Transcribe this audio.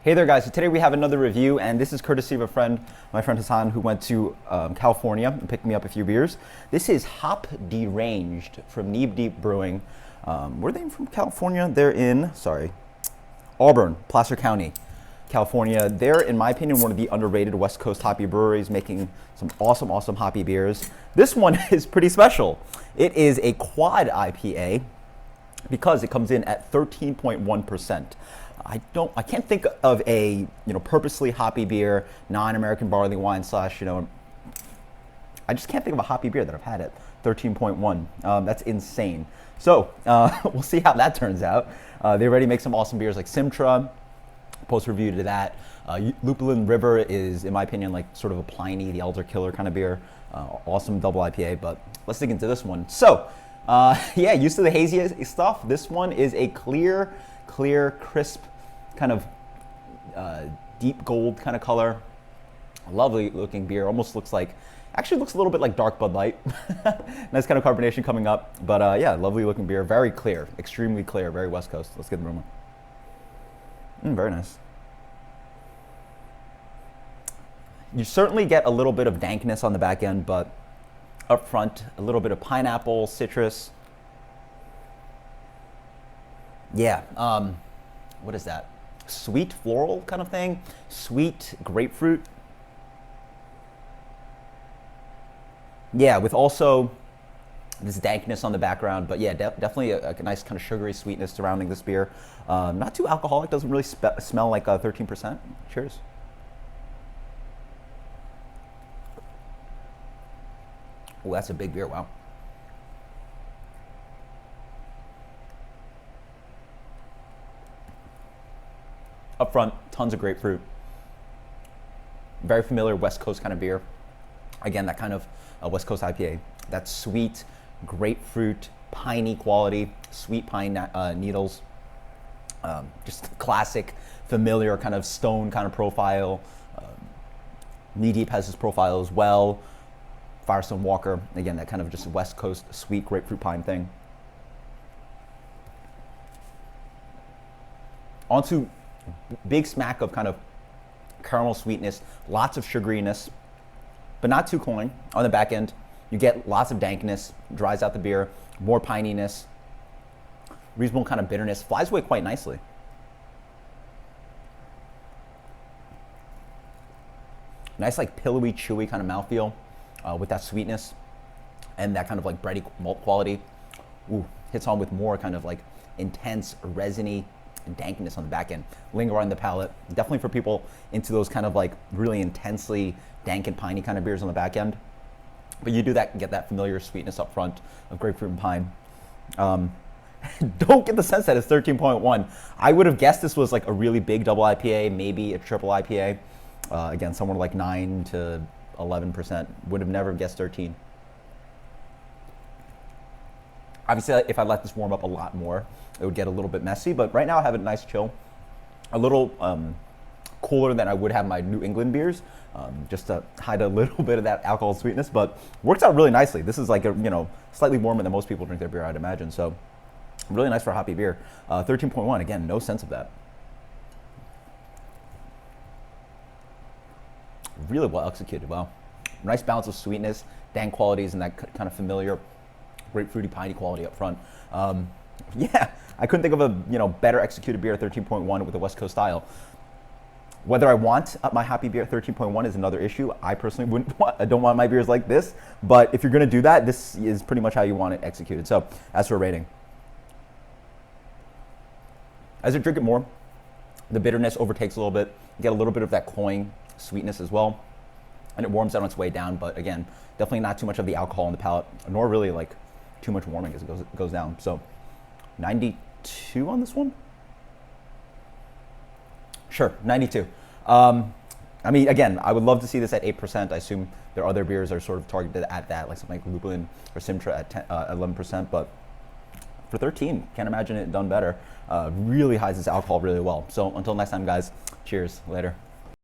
Hey there guys, so today we have another review and this is courtesy of a friend, my friend Hassan, who went to California and picked me up a few beers. This is Hop Deranged from Knee Deep Brewing. Where are they from California? They're in, Auburn, Placer County, California. They're, in my opinion, one of the underrated West Coast hoppy breweries, making some awesome hoppy beers. This one is pretty special. It is a quad IPA because it comes in at 13.1%. I can't think of a purposely hoppy beer, non-American barley wine slash I just can't think of a hoppy beer that I've had at 13.1. That's insane. So we'll see how that turns out. They already make some awesome beers like Simtra. Post review to that. Lupulin River is, in my opinion, like sort of a Pliny, the Elder Killer kind of beer. Awesome double IPA, but let's dig into this one. So yeah, used to the hazy stuff. This one is a clear, crisp, kind of deep gold kind of color. Lovely looking beer. Almost looks like, actually looks a little bit like dark Bud Light. Nice kind of carbonation coming up. But yeah, lovely looking beer. Very clear, extremely clear, very West Coast. Let's get the aroma. Very nice. You certainly get a little bit of dankness on the back end, but up front, a little bit of pineapple, citrus. Yeah, what is that? Sweet floral kind of thing. Sweet grapefruit. Yeah, with also this dankness on the background, but yeah, definitely a nice kind of sugary sweetness surrounding this beer. Not too alcoholic, doesn't really smell like 13%. Cheers. Oh, that's a big beer, wow. Up front, tons of grapefruit. Very familiar West Coast kind of beer. Again, that kind of West Coast IPA. That sweet grapefruit, piney quality, sweet pine needles. Just classic, familiar kind of stone kind of profile. Knee Deep has this profile as well. Firestone Walker, again, that kind of just West Coast sweet grapefruit pine thing. Onto big smack of kind of caramel sweetness, lots of sugariness, but not too cloying. On the back end, you get lots of dankness, dries out the beer, more pininess, reasonable kind of bitterness, flies away quite nicely. Nice like pillowy, chewy kind of mouthfeel with that sweetness and that kind of like bready malt quality. Ooh, hits on with more kind of like intense, resiny dankness on the back end. Linger on the palate. Definitely for people into those kind of like really intensely dank and piney kind of beers on the back end. But you do that, get that familiar sweetness up front of grapefruit and pine. Don't get the sense that it's 13.1. I would have guessed this was like a really big double IPA, maybe a triple IPA. Again, somewhere like 9 to 11%. Would have never guessed 13. Obviously, if I let this warm up a lot more, it would get a little bit messy, but right now I have a nice chill. A little cooler than I would have my New England beers, just to hide a little bit of that alcohol sweetness, but works out really nicely. This is like a, slightly warmer than most people drink their beer, I'd imagine, so really nice for a hoppy beer. 13.1, again, no sense of that. Really well executed, wow. Nice balance of sweetness, dank qualities, and that kind of familiar grapefruity, piney quality up front. Yeah, I couldn't think of a better executed beer at 13.1 with a West Coast style. Whether I want my hoppy beer at 13.1 is another issue. I personally I don't want my beers like this, but if you're gonna do that, this is pretty much how you want it executed. So as for rating, as I drink it more, the bitterness overtakes a little bit. You get a little bit of that cloying sweetness as well, and it warms out on its way down, but again, definitely not too much of the alcohol in the palate, nor really like too much warming as it goes down. So 92 on this one? Sure, 92. I mean, again, I would love to see this at 8%. I assume there are other beers that are sort of targeted at that, like something like Lupulin or Simtra at 11%, but for 13, can't imagine it done better. Really hides its alcohol really well. So until next time, guys, cheers, later.